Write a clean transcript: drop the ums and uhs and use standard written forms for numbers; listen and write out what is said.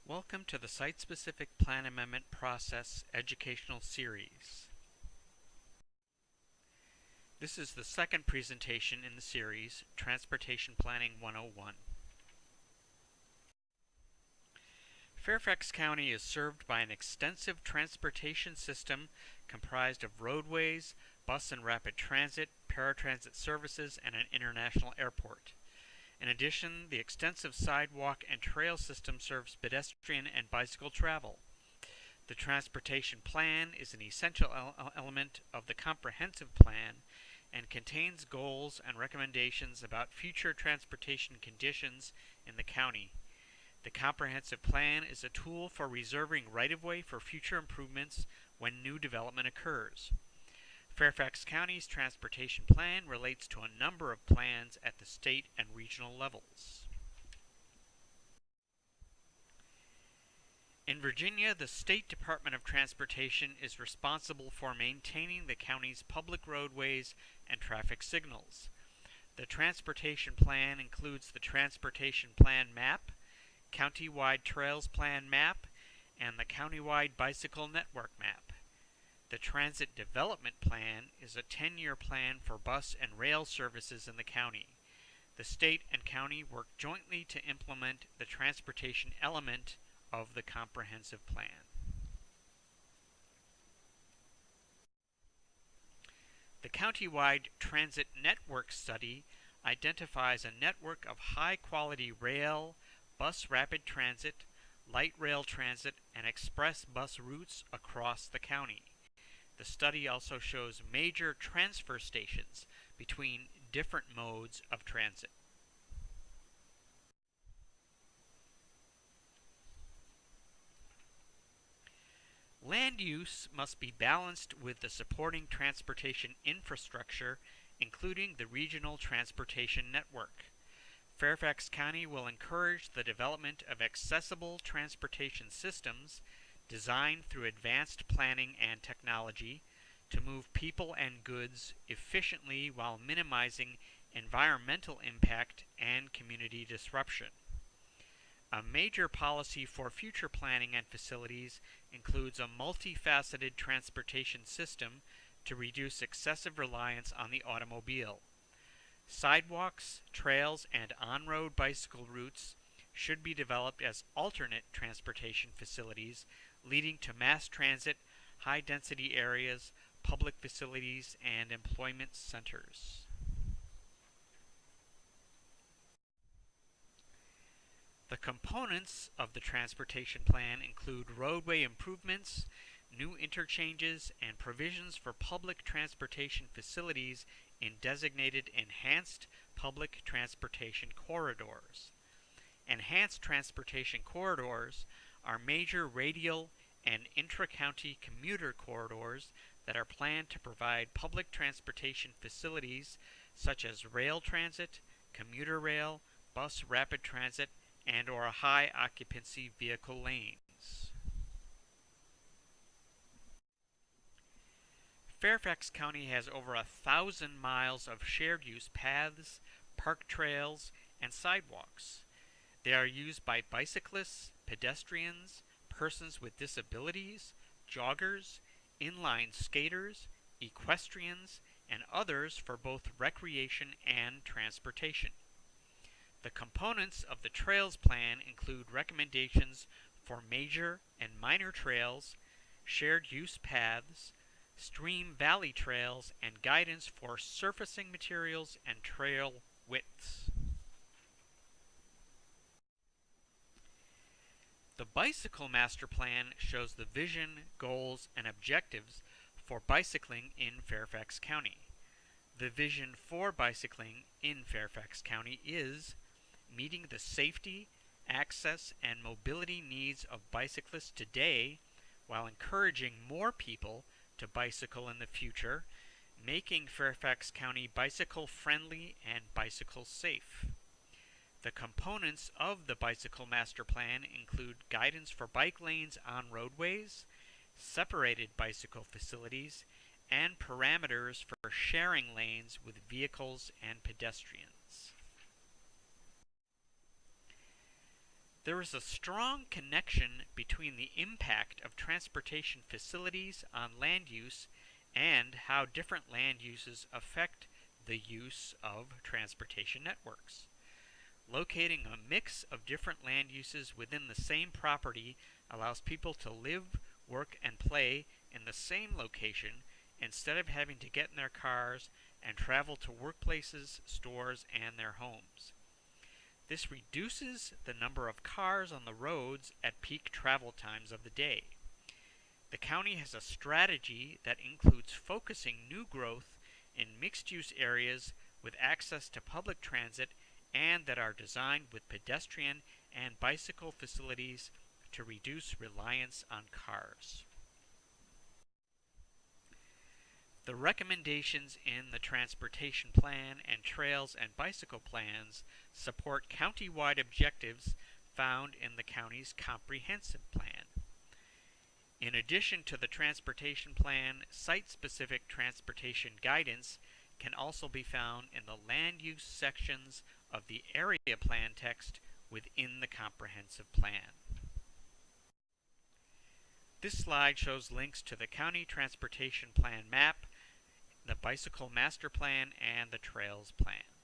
Welcome to the Site-Specific Plan Amendment Process Educational Series. This is the second presentation in the series, Transportation Planning 101. Fairfax County is served by an extensive transportation system comprised of roadways, bus and rapid transit, paratransit services, and an international airport. In addition, the extensive sidewalk and trail system serves pedestrian and bicycle travel. The transportation plan is an essential element of the comprehensive plan and contains goals and recommendations about future transportation conditions in the county. The comprehensive plan is a tool for reserving right-of-way for future improvements when new development occurs. Fairfax County's transportation plan relates to a number of plans at the state and regional levels. In Virginia, the State Department of Transportation is responsible for maintaining the county's public roadways and traffic signals. The transportation plan includes the Transportation Plan Map, Countywide Trails Plan Map, and the Countywide Bicycle Network Map. The Transit Development Plan is a 10-year plan for bus and rail services in the county. The state and county work jointly to implement the transportation element of the comprehensive plan. The Countywide Transit Network Study identifies a network of high-quality rail, bus rapid transit, light rail transit, and express bus routes across the county. The study also shows major transfer stations between different modes of transit. Land use must be balanced with the supporting transportation infrastructure, including the regional transportation network. Fairfax County will encourage the development of accessible transportation systems designed through advanced planning and technology to move people and goods efficiently while minimizing environmental impact and community disruption. A major policy for future planning and facilities includes a multifaceted transportation system to reduce excessive reliance on the automobile. Sidewalks, trails, and on-road bicycle routes should be developed as alternate transportation facilities, leading to mass transit, high-density areas, public facilities, and employment centers. The components of the transportation plan include roadway improvements, new interchanges, and provisions for public transportation facilities in designated enhanced public transportation corridors. Enhanced transportation corridors are major radial and intra-county commuter corridors that are planned to provide public transportation facilities such as rail transit, commuter rail, bus rapid transit, and/or high occupancy vehicle lanes. Fairfax County has over 1,000 miles of shared use paths, park trails, and sidewalks. They are used by bicyclists, pedestrians, persons with disabilities, joggers, inline skaters, equestrians, and others for both recreation and transportation. The components of the Trails Plan include recommendations for major and minor trails, shared use paths, stream valley trails, and guidance for surfacing materials and trail widths. The Bicycle Master Plan shows the vision, goals, and objectives for bicycling in Fairfax County. The vision for bicycling in Fairfax County is meeting the safety, access, and mobility needs of bicyclists today while encouraging more people to bicycle in the future, making Fairfax County bicycle friendly and bicycle safe. The components of the Bicycle Master Plan include guidance for bike lanes on roadways, separated bicycle facilities, and parameters for sharing lanes with vehicles and pedestrians. There is a strong connection between the impact of transportation facilities on land use and how different land uses affect the use of transportation networks. Locating a mix of different land uses within the same property allows people to live, work, and play in the same location instead of having to get in their cars and travel to workplaces, stores, and their homes. This reduces the number of cars on the roads at peak travel times of the day. The county has a strategy that includes focusing new growth in mixed-use areas with access to public transit and that are designed with pedestrian and bicycle facilities to reduce reliance on cars. The recommendations in the Transportation Plan and Trails and Bicycle Plans support county-wide objectives found in the county's comprehensive plan. In addition to the Transportation Plan, site-specific transportation guidance can also be found in the land use sections of the area plan text within the comprehensive plan. This slide shows links to the County Transportation Plan map, the Bicycle Master Plan, and the Trails Plan.